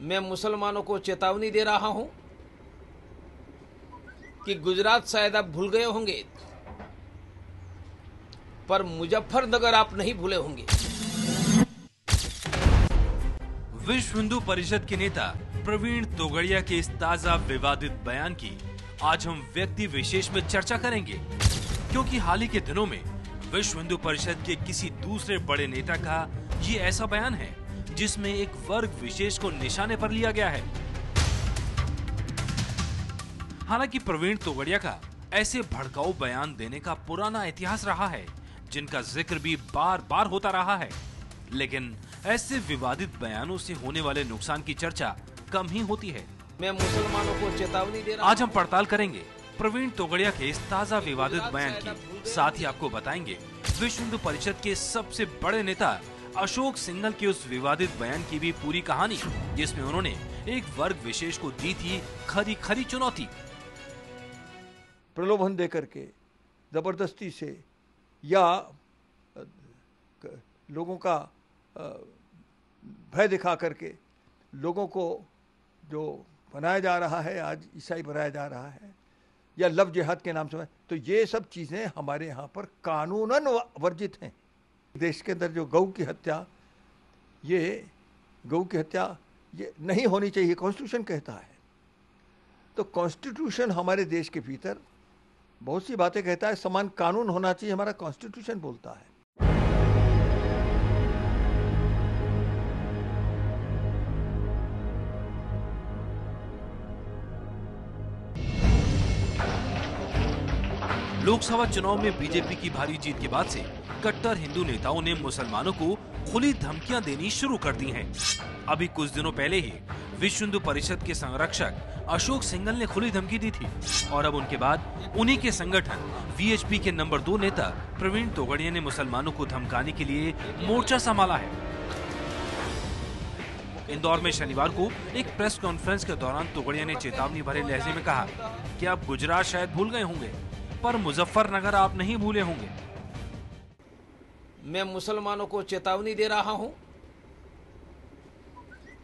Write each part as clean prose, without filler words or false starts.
मैं मुसलमानों को चेतावनी दे रहा हूं कि गुजरात शायद आप भूल गए होंगे, पर मुजफ्फरनगर आप नहीं भूले होंगे। विश्व हिंदू परिषद के नेता प्रवीण तोगड़िया के इस ताजा विवादित बयान की आज हम व्यक्ति विशेष में चर्चा करेंगे, क्योंकि हाल ही के दिनों में विश्व हिंदू परिषद के किसी दूसरे बड़े नेता का ये ऐसा बयान है जिसमें एक वर्ग विशेष को निशाने पर लिया गया है। हालांकि प्रवीण तोगड़िया का ऐसे भड़काऊ बयान देने का पुराना इतिहास रहा है, जिनका जिक्र भी बार बार होता रहा है, लेकिन ऐसे विवादित बयानों से होने वाले नुकसान की चर्चा कम ही होती है। मैं मुसलमानों को चेतावनी दे रहा हूं। आज हम पड़ताल करेंगे प्रवीण तोगड़िया के इस ताजा विवादित बयान की। साथ ही आपको बताएंगे विश्व हिंदू परिषद के सबसे बड़े नेता अशोक सिंघल के उस विवादित बयान की भी पूरी कहानी, जिसमें उन्होंने एक वर्ग विशेष को दी थी खरी खरी चुनौती। प्रलोभन देकर के, जबरदस्ती से या लोगों का भय दिखा करके लोगों को जो बनाया जा रहा है, आज ईसाई बनाया जा रहा है, या लव जिहाद के नाम से, तो ये सब चीज़ें हमारे यहाँ पर कानूनन वर्जित हैं। देश के अंदर जो गौ की हत्या ये नहीं होनी चाहिए, कॉन्स्टिट्यूशन कहता है। तो कॉन्स्टिट्यूशन हमारे देश के भीतर बहुत सी बातें कहता है, समान कानून होना चाहिए, हमारा कॉन्स्टिट्यूशन बोलता है। लोकसभा चुनाव में बीजेपी की भारी जीत के बाद से कट्टर हिंदू नेताओं ने मुसलमानों को खुली धमकियां देनी शुरू कर दी हैं। अभी कुछ दिनों पहले ही विश्व हिंदू परिषद के संरक्षक अशोक सिंघल ने खुली धमकी दी थी, और अब उनके बाद उन्हीं के संगठन वीएचपी के नंबर 2 नेता प्रवीण तोगड़िया ने मुसलमानों को धमकाने के लिए मोर्चा संभाला है। इंदौर में शनिवार को एक प्रेस कॉन्फ्रेंस के दौरान तोगड़िया ने चेतावनी भरे लहजे में कहा कि आप गुजरात शायद भूल गए होंगे, पर मुजफ्फरनगर आप नहीं भूले होंगे। मैं मुसलमानों को चेतावनी दे रहा हूं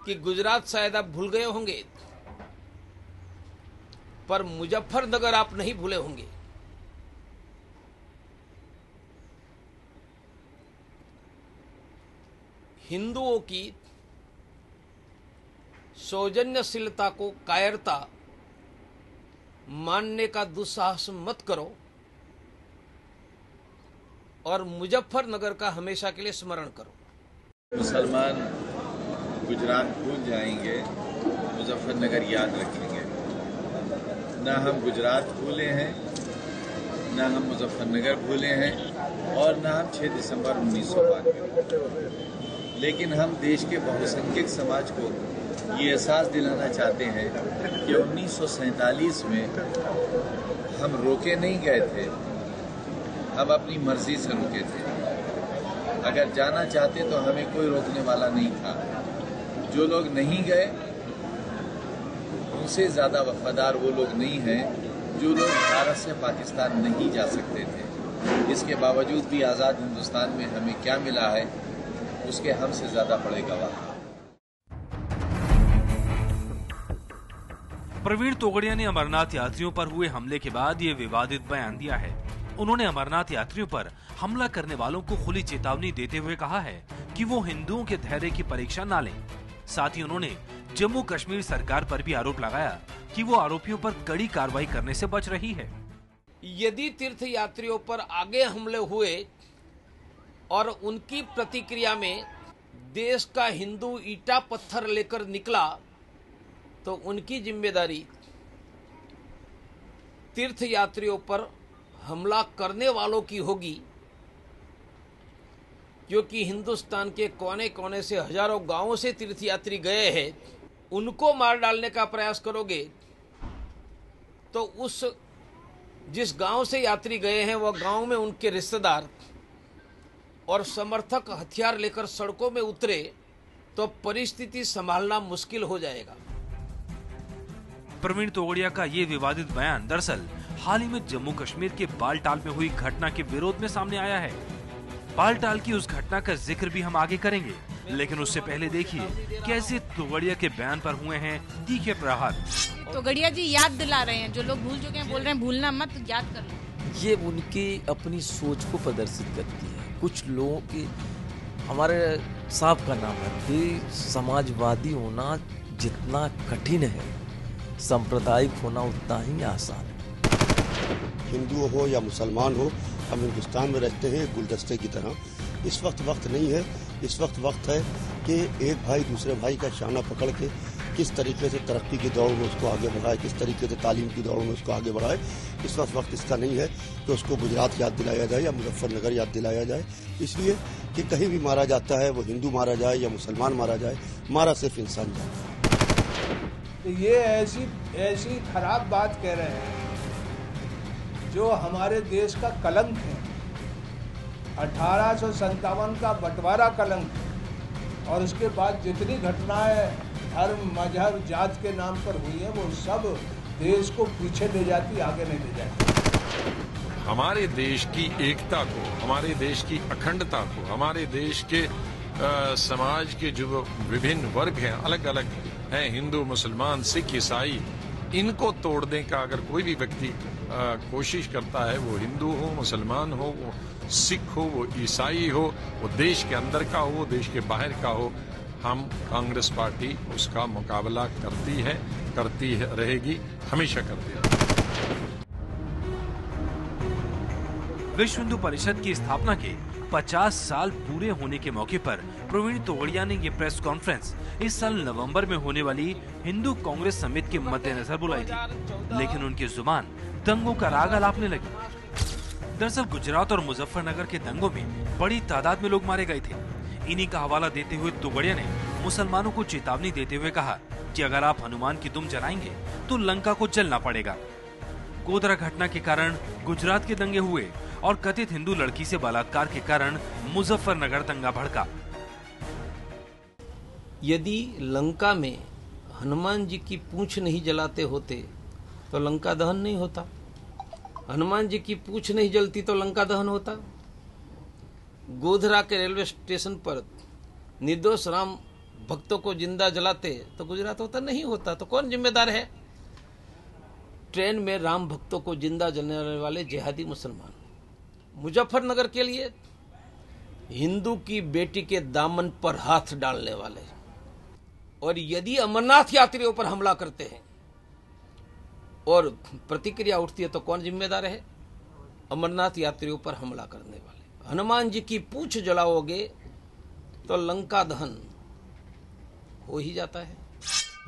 कि गुजरात शायद आप भूल गए होंगे, पर मुजफ्फरनगर आप नहीं भूले होंगे। हिंदुओं की सौजन्यशीलता को कायरता मानने का दुस्साहस मत करो, और मुजफ्फरनगर का हमेशा के लिए स्मरण करो। मुसलमान गुजरात भूल जाएंगे, मुजफ्फरनगर याद रखेंगे। ना हम गुजरात भूले हैं, ना हम मुजफ्फरनगर भूले हैं, और ना हम 6 दिसंबर 1992। लेकिन हम देश के बहुसंख्यक समाज को ये एहसास दिलाना चाहते हैं कि 1947 में हम रोके नहीं गए थे, हम अपनी मर्जी से रुके थे। अगर जाना चाहते तो हमें कोई रोकने वाला नहीं था। जो लोग नहीं गए उनसे ज़्यादा वफादार वो लोग नहीं हैं जो लोग भारत से पाकिस्तान नहीं जा सकते थे। इसके बावजूद भी आज़ाद हिंदुस्तान में हमें क्या मिला है, उसके हमसे ज़्यादा बड़े गवाह। प्रवीण तोगड़िया ने अमरनाथ यात्रियों पर हुए हमले के बाद ये विवादित बयान दिया है। उन्होंने अमरनाथ यात्रियों पर हमला करने वालों को खुली चेतावनी देते हुए कहा है कि वो हिंदुओं के धैर्य की परीक्षा ना लें। साथ ही उन्होंने जम्मू कश्मीर सरकार पर भी आरोप लगाया कि वो आरोपियों पर कड़ी कार्रवाई करने से बच रही है। यदि तीर्थ यात्रियों पर आगे हमले हुए और उनकी प्रतिक्रिया में देश का हिंदू ईटा पत्थर लेकर निकला, तो उनकी जिम्मेदारी तीर्थ यात्रियों पर हमला करने वालों की होगी, क्योंकि हिंदुस्तान के कोने कोने से हजारों गांवों से तीर्थयात्री गए हैं। उनको मार डालने का प्रयास करोगे तो उस जिस गांव से यात्री गए हैं वह गांव में उनके रिश्तेदार और समर्थक हथियार लेकर सड़कों में उतरे तो परिस्थिति संभालना मुश्किल हो जाएगा। प्रवीण तोगड़िया का ये विवादित बयान दरअसल हाल ही में जम्मू कश्मीर के बालटाल में हुई घटना के विरोध में सामने आया है। बालटाल की उस घटना का जिक्र भी हम आगे करेंगे, लेकिन उससे पहले देखिए कैसे तोगड़िया के बयान पर हुए हैं तीखे प्रहार। तोगड़िया जी याद दिला रहे हैं, जो लोग भूल चुके हैं बोल रहे हैं भूलना मत, याद कर लो। ये उनकी अपनी सोच को प्रदर्शित करती है। कुछ लोगों की, हमारे साहब का नाम है कि समाजवादी होना जितना कठिन है, सांप्रदायिक होना उतना ही आसान है। हिंदू हो या मुसलमान हो, हम हिंदुस्तान में रहते हैं गुलदस्ते की तरह। इस वक्त नहीं है, इस वक्त है कि एक भाई दूसरे भाई का शाना पकड़ के किस तरीके से तरक्की की दौड़ में उसको आगे बढ़ाए, किस तरीके से तालीम की दौड़ में उसको आगे बढ़ाए। इस वक्त इसका नहीं है कि उसको गुजरात याद दिलाया जाए या मुजफ्फरनगर याद दिलाया जाए, इसलिए कि कहीं भी मारा जाता है, वो हिंदू मारा जाए या मुसलमान मारा जाए, मारा सिर्फ इंसान जाता है। तो ये ऐसी खराब बात कह रहे हैं जो हमारे देश का कलंक है। 1857 का बंटवारा कलंक है, और उसके बाद जितनी घटनाएं धर्म, मजहब, जात के नाम पर हुई है, वो सब देश को पीछे ले जाती, आगे नहीं ले जाती। हमारे देश की एकता को, हमारे देश की अखंडता को, हमारे देश के समाज के जो विभिन्न वर्ग हैं, अलग अलग हैं, हिंदू, मुसलमान, सिख, ईसाई, इनको तोड़ने का अगर कोई भी व्यक्ति कोशिश करता है, वो हिंदू हो, मुसलमान हो, वो सिख हो, वो ईसाई हो, वो देश के अंदर का हो, देश के बाहर का हो, हम कांग्रेस पार्टी उसका मुकाबला करती रहेगी, हमेशा करती रहेगी। विश्व हिंदू परिषद की स्थापना के 50 साल पूरे होने के मौके पर प्रवीण तोगड़िया ने ये प्रेस कॉन्फ्रेंस इस साल नवंबर में होने वाली हिंदू कांग्रेस समिट के मद्देनजर बुलाई थी, लेकिन उनकी जुबान दंगों का राग अलापने लगी। दरअसल गुजरात और मुजफ्फरनगर के दंगों में बड़ी तादाद में लोग मारे गए थे। इन्हीं का हवाला देते हुए तोगड़िया ने मुसलमानों को चेतावनी देते हुए कहा कि अगर आप हनुमान की दुम जलाएंगे तो लंका को जलना पड़ेगा। गोधरा घटना के कारण गुजरात के दंगे हुए और कथित हिंदू लड़की से बलात्कार के कारण मुजफ्फरनगर दंगा भड़का। यदि लंका में हनुमान जी की पूंछ नहीं जलाते होते तो लंका दहन नहीं होता, हनुमान जी की पूंछ नहीं जलती तो लंका दहन होता। गोधरा के रेलवे स्टेशन पर निर्दोष राम भक्तों को जिंदा जलाते तो गुजरात होता नहीं होता। तो कौन जिम्मेदार है? ट्रेन में राम भक्तों को जिंदा जलाने वाले जिहादी मुसलमान। मुजफ्फरनगर के लिए हिंदू की बेटी के दामन पर हाथ डालने वाले। और यदि अमरनाथ यात्रियों पर हमला करते हैं और प्रतिक्रिया उठती है तो कौन जिम्मेदार है? अमरनाथ यात्रियों पर हमला करने वाले। हनुमान जी की पूंछ जलाओगे तो लंका दहन हो ही जाता है।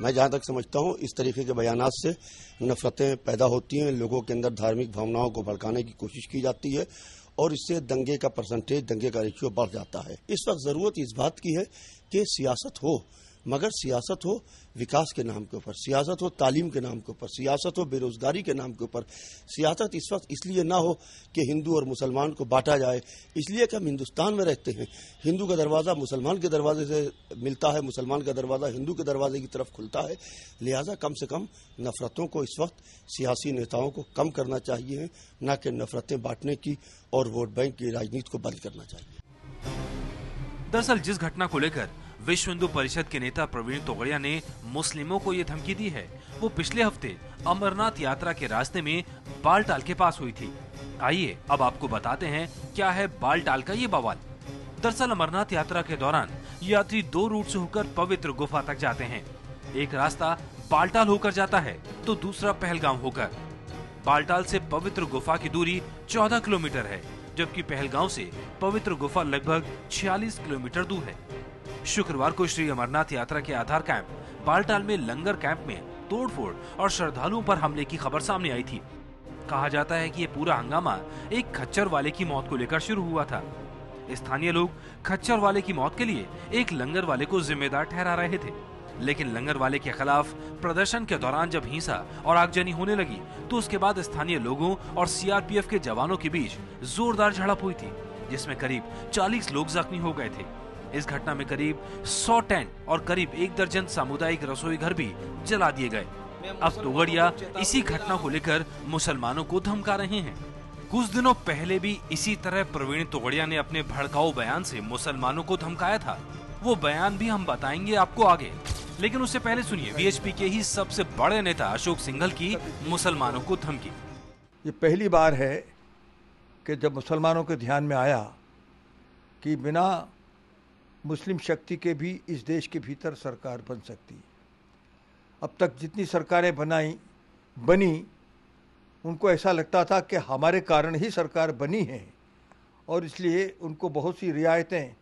मैं जहां तक समझता हूं, इस तरीके के बयानात से नफरतें पैदा होती हैं, लोगों के अंदर धार्मिक भावनाओं को भड़काने की कोशिश की जाती है और इससे दंगे का परसेंटेज, दंगे का रेशियो बढ़ जाता है। इस वक्त जरूरत इस बात की है कि सियासत हो, मगर सियासत हो विकास के नाम के ऊपर, सियासत हो तालीम के नाम के ऊपर, सियासत हो बेरोजगारी के नाम के ऊपर। सियासत इस वक्त इसलिए ना हो कि हिंदू और मुसलमान को बांटा जाए, इसलिए कि हम हिंदुस्तान में रहते हैं। हिंदू का दरवाजा मुसलमान के दरवाजे से मिलता है, मुसलमान का दरवाजा हिंदू के दरवाजे की तरफ खुलता है। लिहाजा कम से कम नफरतों को इस वक्त सियासी नेताओं को कम करना चाहिए, न कि नफरतें बांटने की और वोट बैंक की राजनीति को बंद करना चाहिए। दरअसल जिस घटना को लेकर विश्व हिंदू परिषद के नेता प्रवीण तोगड़िया ने मुस्लिमों को ये धमकी दी है, वो पिछले हफ्ते अमरनाथ यात्रा के रास्ते में बालटाल के पास हुई थी। आइए अब आपको बताते हैं क्या है बालटाल का ये बवाल। दरअसल अमरनाथ यात्रा के दौरान यात्री 2 रूट से होकर पवित्र गुफा तक जाते हैं। एक रास्ता बालटाल होकर जाता है तो दूसरा पहलगाम होकर। बालटाल से पवित्र गुफा की दूरी 14 किलोमीटर है, जबकि पहलगाम से पवित्र गुफा लगभग 46 किलोमीटर दूर है। शुक्रवार को श्री अमरनाथ यात्रा के आधार कैंप बालटाल में लंगर कैंप में तोड़फोड़ और श्रद्धालुओं पर हमले की खबर सामने आई थी। कहा जाता है कि ये पूरा हंगामा एक खच्चर वाले की मौत को लेकर शुरू हुआ था। स्थानीय लोग खच्चर वाले की मौत के लिए एक लंगर वाले को जिम्मेदार ठहरा रहे थे, लेकिन लंगर वाले के खिलाफ प्रदर्शन के दौरान जब हिंसा और आगजनी होने लगी तो उसके बाद स्थानीय लोगों और सीआरपीएफ के जवानों के बीच जोरदार झड़प हुई थी, जिसमें करीब 40 लोग जख्मी हो गए थे। इस घटना में करीब 100 टेंट और करीब 1 दर्जन सामुदायिक रसोई घर भी जला दिए गए। अब तोगड़िया इसी घटना को लेकर मुसलमानों को धमका रहे हैं। कुछ दिनों पहले भी इसी तरह प्रवीण तोगड़िया ने अपने भड़काऊ बयान से मुसलमानों को धमकाया था। वो बयान भी हम बताएंगे आपको आगे। लेकिन उससे पहले सुनिए वीएचपी के ही सबसे बड़े नेता अशोक सिंघल की मुसलमानों को धमकी। ये पहली बार है कि जब मुसलमानों के ध्यान में आया कि बिना मुस्लिम शक्ति के भी इस देश के भीतर सरकार बन सकती है। अब तक जितनी सरकारें बनी उनको ऐसा लगता था कि हमारे कारण ही सरकार बनी है, और इसलिए उनको बहुत सी रियायतें,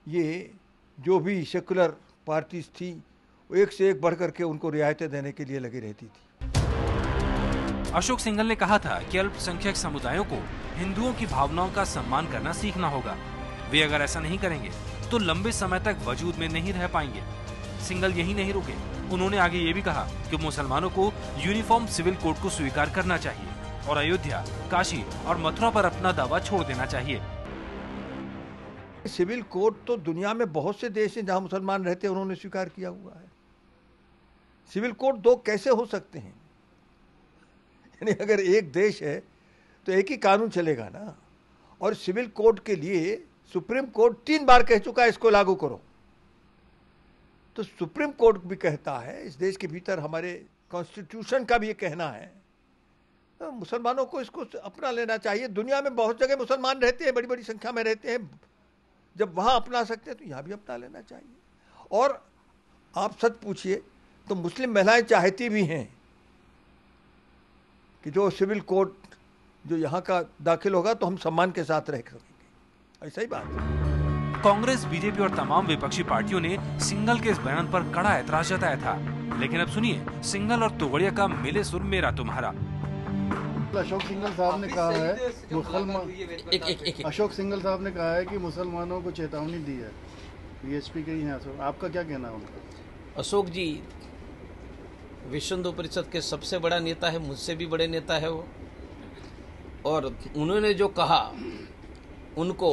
ये जो भी सेकुलर पार्टीज थी वो एक से एक बढ़ करके उनको रियायतें देने के लिए लगी रहती थी। अशोक सिंघल ने कहा था कि अल्पसंख्यक समुदायों को हिंदुओं की भावनाओं का सम्मान करना सीखना होगा। वे अगर ऐसा नहीं करेंगे तो लंबे समय तक वजूद में नहीं रह पाएंगे। सिंघल यही नहीं रुके, उन्होंने आगे ये भी कहा कि मुसलमानों को यूनिफॉर्म सिविल कोड को स्वीकार करना चाहिए और अयोध्या, काशी और मथुरा पर अपना दावा छोड़ देना चाहिए। सिविल कोड तो दुनिया में बहुत से देश हैं जहां मुसलमान रहते हैं, उन्होंने स्वीकार किया हुआ है। सिविल कोड दो कैसे हो सकते हैं? यानी अगर एक देश है तो एक ही कानून चलेगा ना। और सिविल कोड के लिए सुप्रीम कोर्ट 3 बार कह चुका है इसको लागू करो। तो सुप्रीम कोर्ट भी कहता है, इस देश के भीतर हमारे कॉन्स्टिट्यूशन का भी ये कहना है, तो मुसलमानों को इसको अपना लेना चाहिए। दुनिया में बहुत जगह मुसलमान रहते हैं, बड़ी बड़ी संख्या में रहते हैं, जब वहाँ अपना सकते हैं तो यहाँ भी अपना लेना चाहिए। और आप सच पूछिए तो मुस्लिम महिलाएं चाहती भी हैं कि जो सिविल कोड जो यहाँ का दाखिल होगा तो हम सम्मान के साथ रह सकेंगे, ऐसा ही बात है। कांग्रेस, बीजेपी और तमाम विपक्षी पार्टियों ने सिंघल के इस बयान पर कड़ा ऐतराज जताया था। लेकिन अब सुनिए सिंघल और तोगड़िया का मिले सुर मेरा तुम्हारा। अशोक सिंघल साहब ने कहा है अशोक सिंघल साहब ने कहा है कि मुसलमानों को चेतावनी दी है, वीएचपी के ही हैं। आपका क्या कहना है उनका? अशोक जी विश्व हिंदू परिषद के सबसे बड़ा नेता है, मुझसे भी बड़े नेता है वो, और उन्होंने जो कहा उनको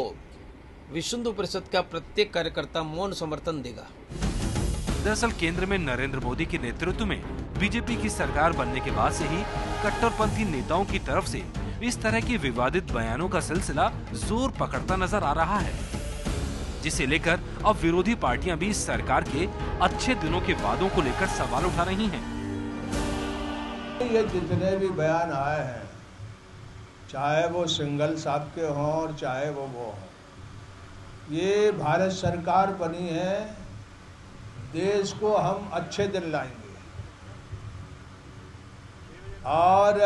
विश्व हिंदू परिषद का प्रत्येक कार्यकर्ता मौन समर्थन देगा। दरअसल केंद्र में नरेंद्र मोदी के नेतृत्व में बीजेपी की सरकार बनने के बाद से ही कट्टरपंथी नेताओं की तरफ से इस तरह के विवादित बयानों का सिलसिला जोर पकड़ता नजर आ रहा है, जिसे लेकर अब विरोधी पार्टियां भी सरकार के अच्छे दिनों के वादों को लेकर सवाल उठा रही हैं। ये जितने भी बयान आए हैं, चाहे वो सिंघल साहब के हों और चाहे वो हों, ये भारत सरकार बनी है, देश को हम अच्छे दिन लाएंगे और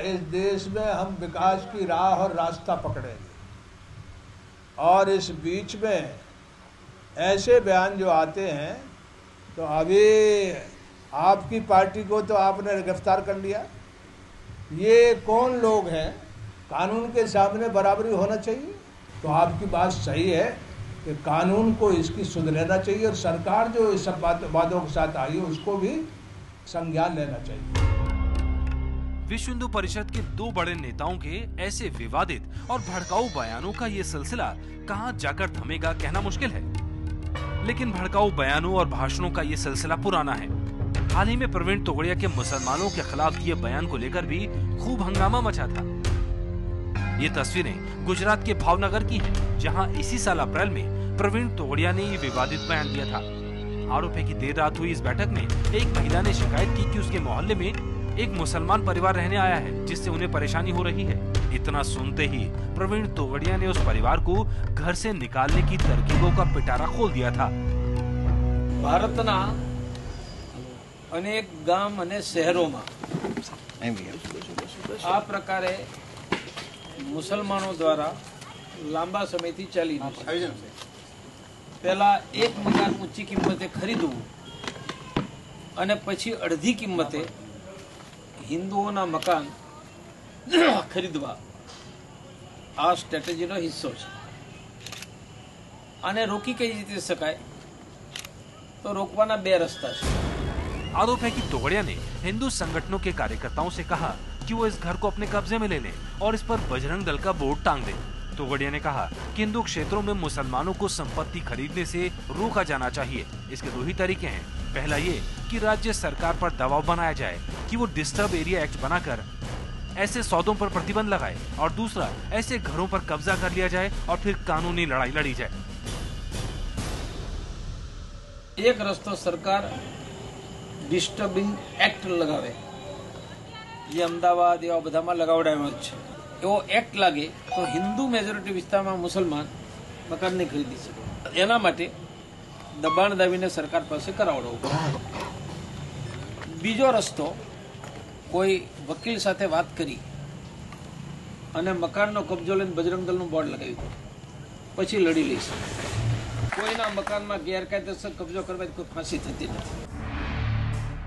इस देश में हम विकास की राह और रास्ता पकड़ेंगे। और इस बीच में ऐसे बयान जो आते हैं, तो अभी आपकी पार्टी को तो आपने गिरफ्तार कर लिया। ये कौन लोग हैं? कानून के सामने बराबरी होना चाहिए। तो आपकी बात सही है कि कानून को इसकी सुधरना चाहिए और सरकार जो इस सब वादों के साथ आई है उसको भी संज्ञान लेना चाहिए। विश्व हिंदू परिषद के 2 बड़े नेताओं के ऐसे विवादित और भड़काऊ बयानों का ये सिलसिला कहां जाकर थमेगा कहना मुश्किल है। लेकिन भड़काऊ बयानों और भाषणों का ये सिलसिला पुराना है। हाल ही में प्रवीण तोगड़िया के मुसलमानों के खिलाफ दिए बयान को लेकर भी खूब हंगामा मचा था। ये तस्वीरें गुजरात के भावनगर की हैं, जहां इसी साल अप्रैल में प्रवीण तोगड़िया ने ये विवादित बयान दिया था। आरोप है कि देर रात हुई इस बैठक में एक महिला ने शिकायत की कि उसके मोहल्ले में एक मुसलमान परिवार रहने आया है, जिससे उन्हें परेशानी हो रही है। इतना सुनते ही प्रवीण तोगड़िया ने उस परिवार को घर से निकालने की तरकीबों का पिटारा खोल दिया था। भारतना अनेक गाम અને શહેરોમાં આ પ્રકારે મુસલમાનો દ્વારા લાંબા સમયથી ચાલી રહ્યું છે। પહેલા એક મકાન ઊંચી કિંમતે ખરીદવું અને પછી અડધી કિંમતે હિન્દુઓના મકાન ખરીદવા, આ સ્ટ્રેટેજીનો હિસ્સો છે। આને રોકી કઈ રીતે શકાય? તો રોકવાના 2 રસ્તા છે। आरोप है कि तोगड़िया ने हिंदू संगठनों के कार्यकर्ताओं से कहा कि वो इस घर को अपने कब्जे में ले लें और इस पर बजरंग दल का बोर्ड टांग दें। तोगड़िया ने कहा कि हिंदू क्षेत्रों में मुसलमानों को संपत्ति खरीदने से रोका जाना चाहिए। इसके 2 ही तरीके हैं। पहला ये कि राज्य सरकार पर दबाव बनाया जाए कि वो डिस्टर्ब एरिया एक्ट बनाकर ऐसे सौदों पर प्रतिबंध लगाए, और दूसरा ऐसे घरों पर कब्जा कर लिया जाए और फिर कानूनी लड़ाई लड़ी जाए। એક રસ્તો સરકાર ડિસ્ટર્બિંગ એક્ટ લગાવે, જે અમદાવાદ એવા બધામાં લગાવડાવ્યો જ છે. એવો એક્ટ લાગે તો હિન્દુ મેજોરિટી વિસ્તારમાં મુસલમાન મકાન નહીં ખરીદી શકે. એના માટે દબાણ દાબીને સરકાર પાસે કરાવડાવવું પડે. બીજો રસ્તો, કોઈ વકીલ સાથે વાત કરી અને મકાનનો કબજો લઈને બજરંગ દળનું બોર્ડ લગાવી દો, પછી લડી લઈ શકે. કોઈના મકાનમાં ગેરકાયદેસર કબજો કરવા કોઈ फांसी થતી નથી.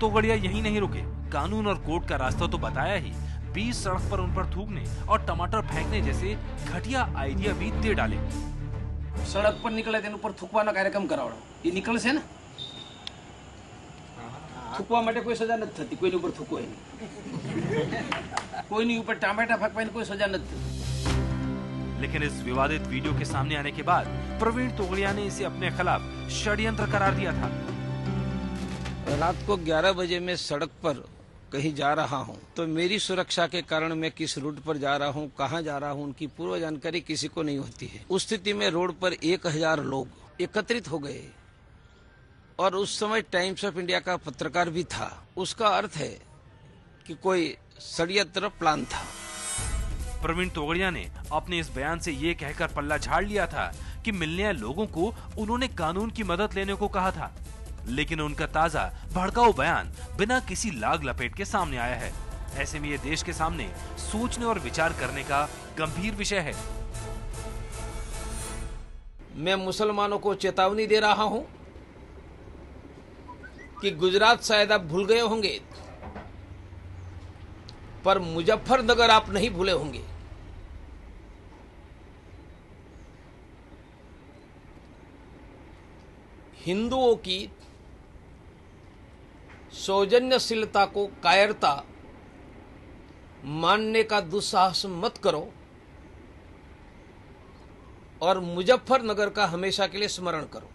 तोगड़िया यही नहीं रुके, कानून और कोर्ट का रास्ता तो बताया ही, बीच सड़क पर उन पर थूकने और टमाटर फेंकने जैसे घटिया आइडिया भी दे डाले. सड़क पर निकले तेन पर थूकवानो कार्यक्रम करावड़ो. ये निकलશે ને? थूकवा માટે કોઈ સજા નથી થતી, કોઈની ઉપર થૂકવો નહીં, કોઈની ઉપર ટમાટા ફેંકવાની કોઈ સજા નથી થતી. लेकिन इस विवादित वीडियो के सामने आने के बाद प्रवीण तोगड़िया ने इसे अपने खिलाफ षड्यंत्र करार दिया था. रात को 11 बजे मैं सड़क पर कहीं जा रहा हूं, तो मेरी सुरक्षा के कारण मैं किस रूट पर जा रहा हूं, कहां जा रहा हूं, उनकी पूर्व जानकारी किसी को नहीं होती है. उस स्थिति में रोड पर 1000 लोग एकत्रित हो गए और उस समय टाइम्स ऑफ इंडिया का पत्रकार भी था. उसका अर्थ है कि कोई षड्यंत्र प्लान था. प्रवीण तोगड़िया ने अपने इस बयान से ये कहकर पल्ला झाड़ लिया था कि मिलने आए लोगों को उन्होंने कानून की मदद लेने को कहा था, लेकिन उनका ताजा भड़काऊ बयान बिना किसी लाग लपेट के सामने आया है. ऐसे में ये देश के सामने सोचने और विचार करने का गंभीर विषय है. मैं मुसलमानों को चेतावनी दे रहा हूं कि गुजरात शायद आप भूल गए होंगे, पर मुजफ्फरनगर आप नहीं भूले होंगे. हिंदुओं की सौजन्यशीलता को कायरता मानने का दुस्साहस मत करो और मुजफ्फरनगर का हमेशा के लिए स्मरण करो.